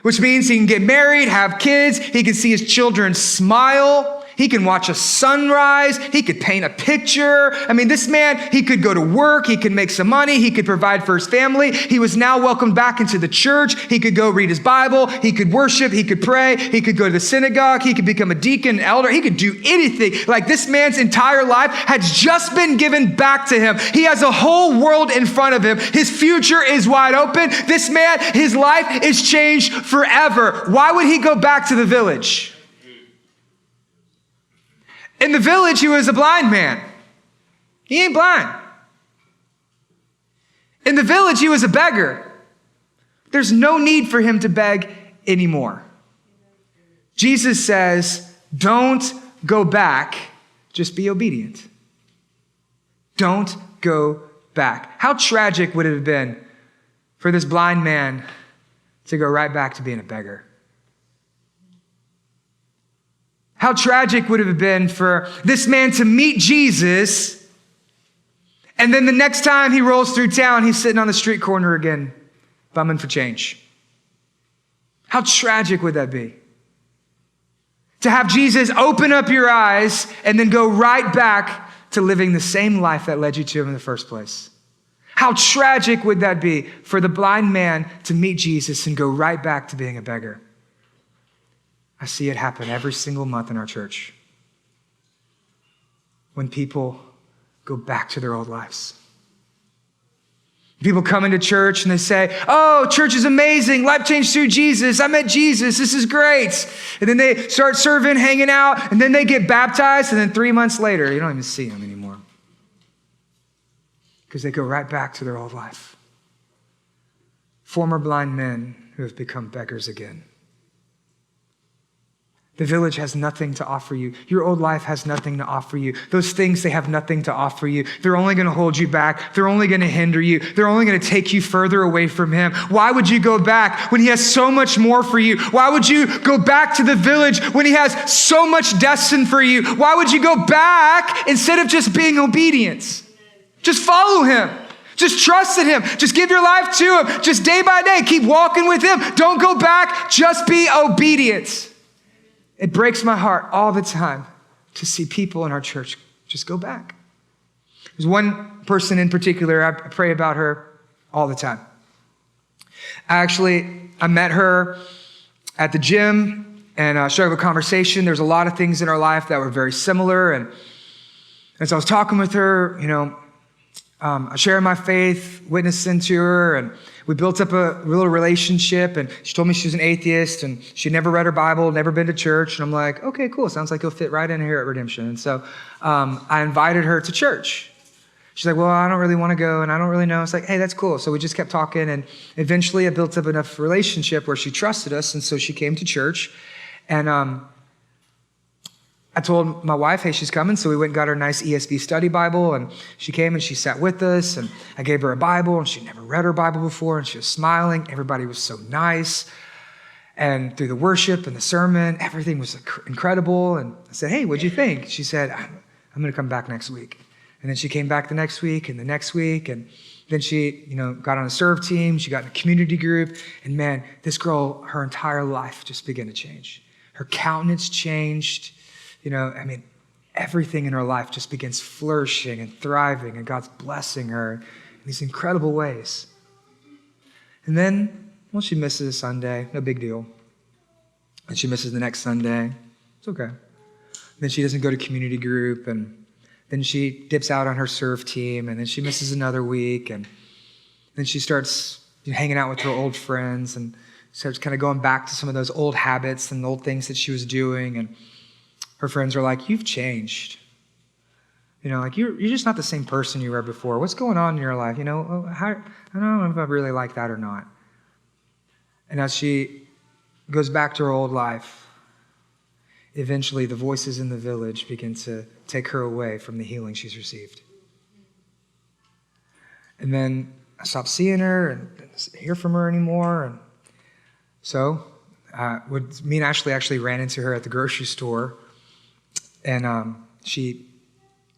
which means he can get married, have kids. He can see his children smile. He can watch a sunrise. He could paint a picture. I mean, this man, he could go to work. He could make some money. He could provide for his family. He was now welcomed back into the church. He could go read his Bible. He could worship. He could pray. He could go to the synagogue. He could become a deacon, elder. He could do anything. Like, this man's entire life has just been given back to him. He has a whole world in front of him. His future is wide open. This man, his life is changed forever. Why would he go back to the village? In the village, he was a blind man. He ain't blind. In the village, he was a beggar. There's no need for him to beg anymore. Jesus says, don't go back, just be obedient. Don't go back. How tragic would it have been for this blind man to go right back to being a beggar? How tragic would it have been for this man to meet Jesus, and then the next time he rolls through town, he's sitting on the street corner again, bumming for change. How tragic would that be? To have Jesus open up your eyes and then go right back to living the same life that led you to him in the first place. How tragic would that be for the blind man to meet Jesus and go right back to being a beggar? I see it happen every single month in our church when people go back to their old lives. People come into church and they say, oh, church is amazing. Life changed through Jesus. I met Jesus. This is great. And then they start serving, hanging out, and then they get baptized. And then 3 months later, you don't even see them anymore because they go right back to their old life. Former blind men who have become beggars again. The village has nothing to offer you. Your old life has nothing to offer you. Those things, they have nothing to offer you. They're only going to hold you back. They're only going to hinder you. They're only going to take you further away from him. Why would you go back when he has so much more for you? Why would you go back to the village when he has so much destined for you? Why would you go back instead of just being obedient? Just follow him. Just trust in him. Just give your life to him. Just day by day, keep walking with him. Don't go back. Just be obedient. It breaks my heart all the time to see people in our church just go back. There's one person in particular, I pray about her all the time. I met her at the gym and started a conversation. There's a lot of things in our life that were very similar. And as I was talking with her, sharing my faith, witnessing to her, and we built up a little relationship, and she told me she was an atheist, and she'd never read her Bible, never been to church, and I'm like, okay, cool, sounds like you'll fit right in here at Redemption. And so I invited her to church. She's like, well, I don't really want to go, and I don't really know. It's like, hey, that's cool. So we just kept talking, and eventually I built up enough relationship where she trusted us, and so she came to church, and I told my wife, hey, she's coming. So we went and got her a nice ESV study Bible, and she came and she sat with us, and I gave her a Bible, and she'd never read her Bible before, and she was smiling. Everybody was so nice. And through the worship and the sermon, everything was incredible. And I said, hey, what'd you think? She said, I'm going to come back next week. And then she came back the next week and the next week, and then she, got on a serve team. She got in a community group, and man, this girl, her entire life just began to change. Her countenance changed. Everything in her life just begins flourishing and thriving, and God's blessing her in these incredible ways. And then, she misses a Sunday, no big deal. And she misses the next Sunday, it's okay. Then she doesn't go to community group, and then she dips out on her serve team, and then she misses another week, and then she starts hanging out with her old friends, and starts kind of going back to some of those old habits and old things that she was doing, and her friends are like, you've changed. You're just not the same person you were before. What's going on in your life? I don't know if I really like that or not. And as she goes back to her old life, eventually the voices in the village begin to take her away from the healing she's received. And then I stopped seeing her and didn't hear from her anymore. And so me and Ashley actually ran into her at the grocery store. And she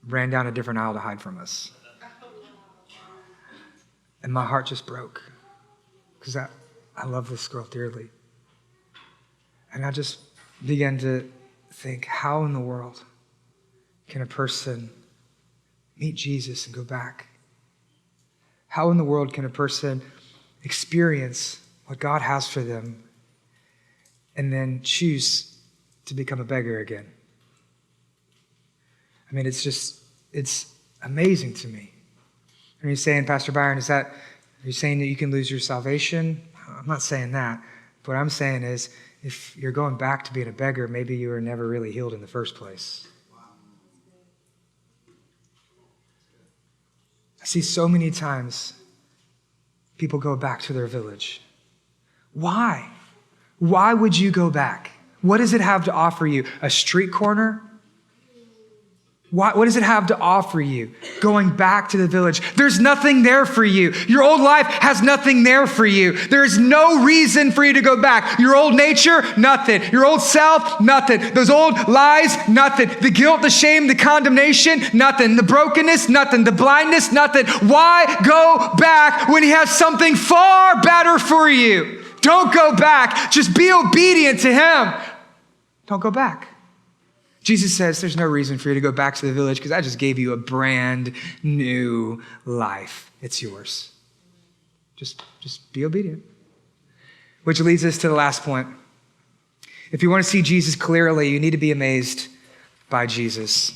ran down a different aisle to hide from us. And my heart just broke because I love this girl dearly. And I just began to think, how in the world can a person meet Jesus and go back? How in the world can a person experience what God has for them and then choose to become a beggar again? It's amazing to me. Are you saying, Pastor Byron, are you saying that you can lose your salvation? I'm not saying that. What I'm saying is, if you're going back to being a beggar, maybe you were never really healed in the first place. I see so many times people go back to their village. Why? Why would you go back? What does it have to offer you? A street corner? What does it have to offer you going back to the village? There's nothing there for you. Your old life has nothing there for you. There's no reason for you to go back. Your old nature, nothing. Your old self, nothing. Those old lies, nothing. The guilt, the shame, the condemnation, nothing. The brokenness, nothing. The blindness, nothing. Why go back when he has something far better for you? Don't go back. Just be obedient to him. Don't go back. Jesus says there's no reason for you to go back to the village because I just gave you a brand new life. It's yours. Just be obedient. Which leads us to the last point. If you want to see Jesus clearly, you need to be amazed by Jesus.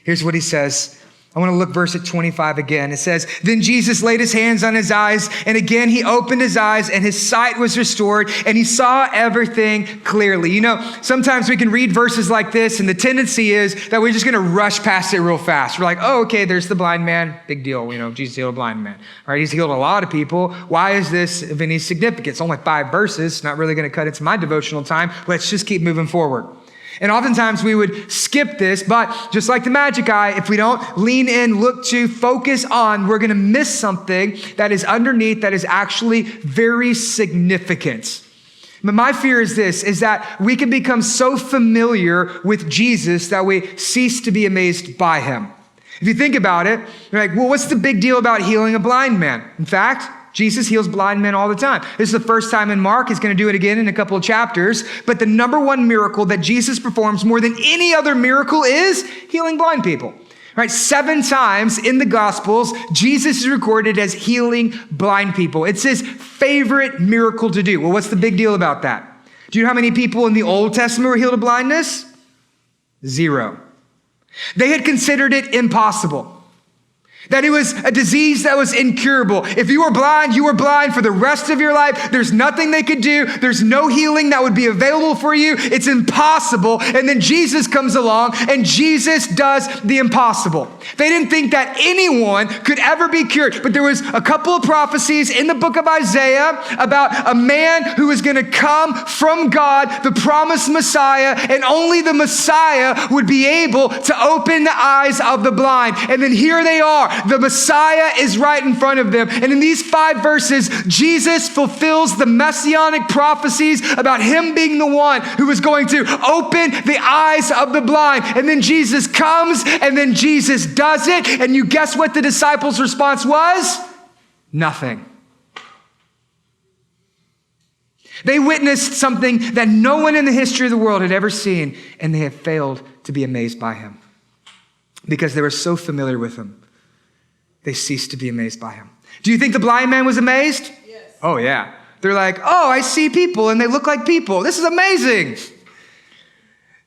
Here's what he says. I want to look verse at 25 again. It says, then Jesus laid his hands on his eyes, and again he opened his eyes, and his sight was restored, and he saw everything clearly. You know, sometimes we can read verses like this, and the tendency is that we're just going to rush past it real fast. We're like, oh, okay, there's the blind man. Big deal. You know, Jesus healed a blind man. All right, he's healed a lot of people. Why is this of any significance? Only 5 verses. Not really going to cut into my devotional time. Let's just keep moving forward. And oftentimes we would skip this, but just like the magic eye, if we don't lean in, look to, focus on, we're going to miss something that is underneath that is actually very significant. But my fear is this, is that we can become so familiar with Jesus that we cease to be amazed by him. If you think about it, you're like, well, what's the big deal about healing a blind man? In fact, Jesus heals blind men all the time. This is the first time in Mark. He's going to do it again in a couple of chapters. But the number one miracle that Jesus performs more than any other miracle is healing blind people. Right? 7 times in the Gospels, Jesus is recorded as healing blind people. It's his favorite miracle to do. Well, what's the big deal about that? Do you know how many people in the Old Testament were healed of blindness? 0. They had considered it impossible. That it was a disease that was incurable. If you were blind for the rest of your life. There's nothing they could do. There's no healing that would be available for you. It's impossible. And then Jesus comes along and Jesus does the impossible. They didn't think that anyone could ever be cured. But there was a couple of prophecies in the book of Isaiah about a man who was going to come from God, the promised Messiah, and only the Messiah would be able to open the eyes of the blind. And then here they are. The Messiah is right in front of them. And in these 5 verses, Jesus fulfills the messianic prophecies about him being the one who is going to open the eyes of the blind. And then Jesus comes, and then Jesus does it. And you guess what the disciples' response was? Nothing. They witnessed something that no one in the history of the world had ever seen, and they have failed to be amazed by him because they were so familiar with him. They ceased to be amazed by him. Do you think the blind man was amazed? Yes. Oh, yeah. They're like, oh, I see people and they look like people. This is amazing.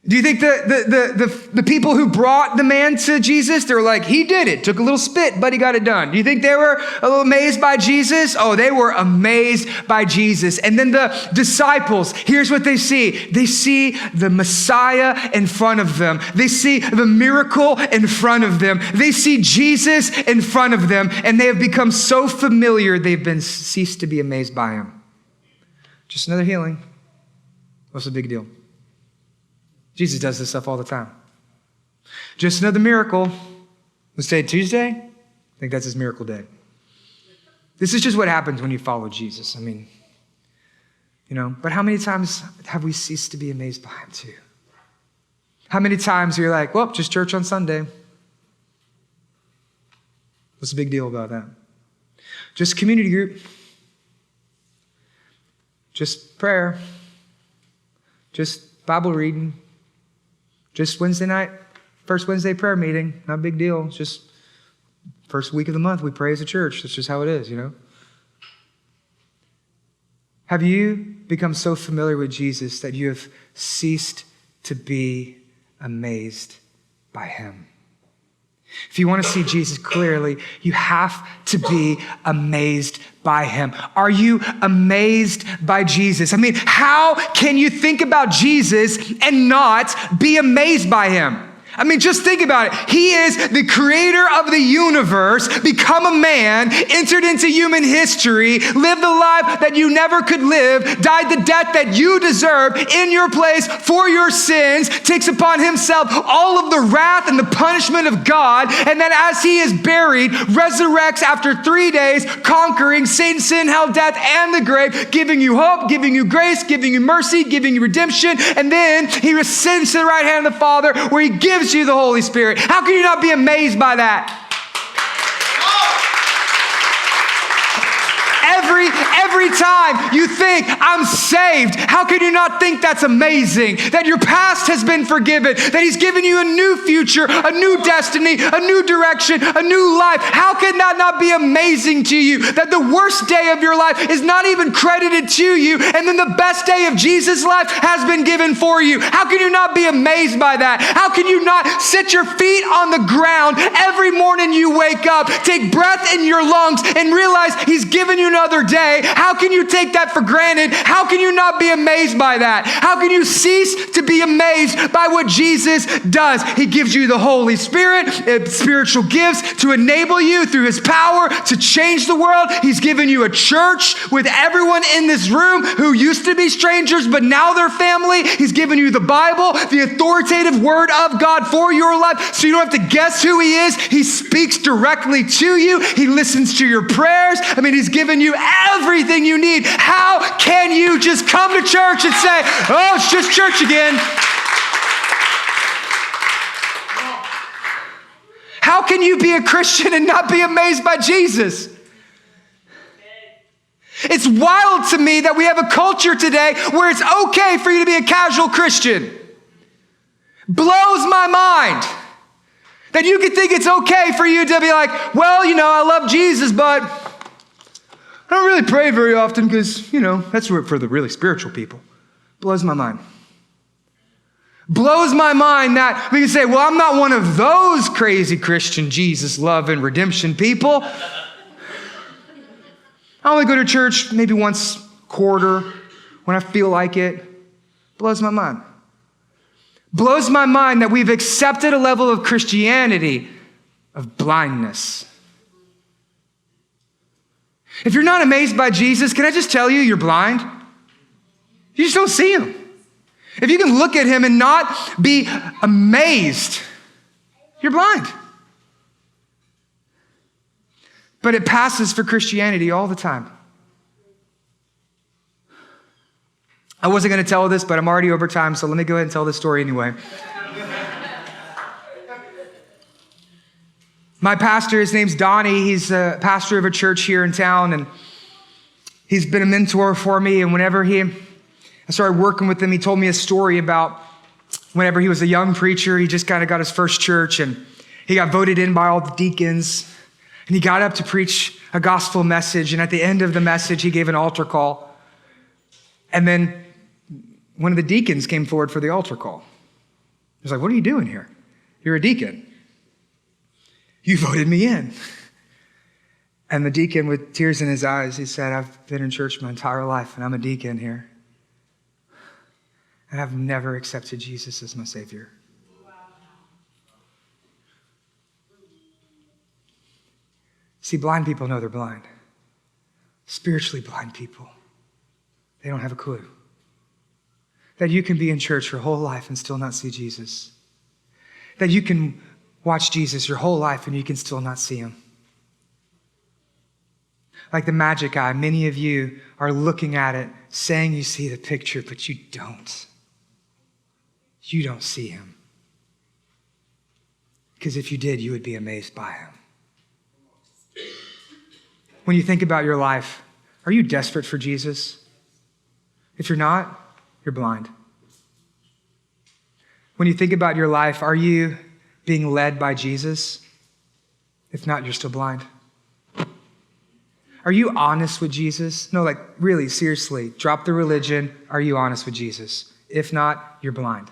Do you think the people who brought the man to Jesus, they were like, he did it. Took a little spit, but he got it done. Do you think they were a little amazed by Jesus? Oh, they were amazed by Jesus. And then the disciples, here's what they see. They see the Messiah in front of them. They see the miracle in front of them. They see Jesus in front of them. And they have become so familiar, they've been ceased to be amazed by him. Just another healing. What's the big deal? Jesus does this stuff all the time. Just another miracle. Let's say Tuesday. I think that's his miracle day. This is just what happens when you follow Jesus. I mean, you know, but how many times have we ceased to be amazed by him too? How many times are you like, well, just church on Sunday? What's the big deal about that? Just community group. Just prayer. Just Bible reading. Just Wednesday night, first Wednesday prayer meeting, not a big deal. It's just first week of the month, we pray as a church. That's just how it is, you know. Have you become so familiar with Jesus that you have ceased to be amazed by him? If you want to see Jesus clearly, you have to be amazed by him. Are you amazed by Jesus? I mean, how can you think about Jesus and not be amazed by him? I mean, just think about it. He is the creator of the universe, become a man, entered into human history, lived the life that you never could live, died the death that you deserve in your place for your sins, takes upon himself all of the wrath and the punishment of God, and then as he is buried, resurrects after 3 days, conquering Satan, sin, hell, death, and the grave, giving you hope, giving you grace, giving you mercy, giving you redemption, and then he ascends to the right hand of the Father, where he gives you the Holy Spirit. How can you not be amazed by that? Every time you think, I'm saved, how can you not think that's amazing? That your past has been forgiven, that he's given you a new future, a new destiny, a new direction, a new life. How can that not be amazing to you? That the worst day of your life is not even credited to you, and then the best day of Jesus' life has been given for you. How can you not be amazed by that? How can you not sit your feet on the ground every morning you wake up, take breath in your lungs, and realize he's given you another day? How can you take that for granted? How can you not be amazed by that? How can you cease to be amazed by what Jesus does? He gives you the Holy Spirit, spiritual gifts to enable you through his power to change the world. He's given you a church with everyone in this room who used to be strangers, but now they're family. He's given you the Bible, the authoritative word of God for your life, so you don't have to guess who he is. He speaks directly to you. He listens to your prayers. I mean, he's given you everything you need. How can you just come to church and say, oh, it's just church again? How can you be a Christian and not be amazed by Jesus? It's wild to me that we have a culture today where it's okay for you to be a casual Christian. Blows my mind that you could think it's okay for you to be like, well, I love Jesus, but I don't really pray very often because, that's for the really spiritual people. Blows my mind. Blows my mind that we can say, well, I'm not one of those crazy Christian Jesus love and redemption people. I only go to church maybe once a quarter when I feel like it. Blows my mind. Blows my mind that we've accepted a level of Christianity of blindness. If you're not amazed by Jesus, can I just tell you, you're blind? You just don't see him. If you can look at him and not be amazed, you're blind. But it passes for Christianity all the time. I wasn't going to tell this, but I'm already over time, so let me go ahead and tell this story anyway. My pastor, his name's Donnie. He's a pastor of a church here in town, and he's been a mentor for me. And whenever I started working with him, he told me a story about whenever he was a young preacher, he just kind of got his first church, and he got voted in by all the deacons. And he got up to preach a gospel message. And at the end of the message, he gave an altar call. And then one of the deacons came forward for the altar call. He was like, what are you doing here? You're a deacon. You voted me in. And the deacon, with tears in his eyes, he said, I've been in church my entire life, and I'm a deacon here. And I've never accepted Jesus as my Savior. See, blind people know they're blind. Spiritually blind people, they don't have a clue. That you can be in church your whole life and still not see Jesus. That you can watch Jesus your whole life and you can still not see him. Like the magic eye, many of you are looking at it, saying you see the picture, but you don't. You don't see him. Because if you did, you would be amazed by him. When you think about your life, are you desperate for Jesus? If you're not, you're blind. When you think about your life, are you being led by Jesus? If not, you're still blind. Are you honest with Jesus? No, really, seriously, drop the religion. Are you honest with Jesus? If not, you're blind.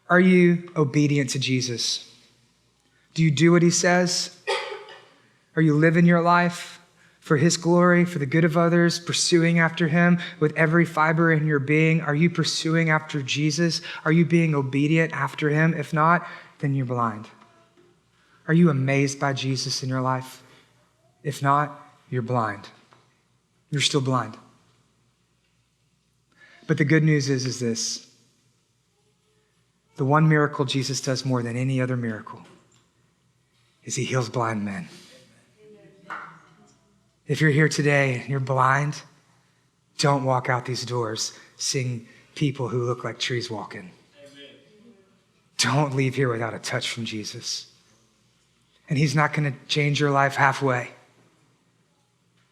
Are you obedient to Jesus? Do you do what he says? Are you living your life for his glory, for the good of others, pursuing after him with every fiber in your being? Are you pursuing after Jesus? Are you being obedient after him? If not, then you're blind. Are you amazed by Jesus in your life? If not, you're blind. You're still blind. But the good news is this. The one miracle Jesus does more than any other miracle is he heals blind men. If you're here today and you're blind, don't walk out these doors seeing people who look like trees walking. Amen. Don't leave here without a touch from Jesus. And he's not going to change your life halfway.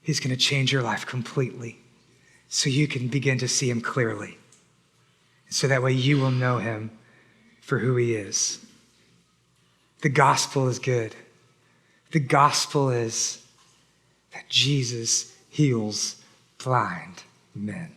He's going to change your life completely so you can begin to see him clearly. So that way you will know him for who he is. The gospel is good. The gospel is that Jesus heals blind men.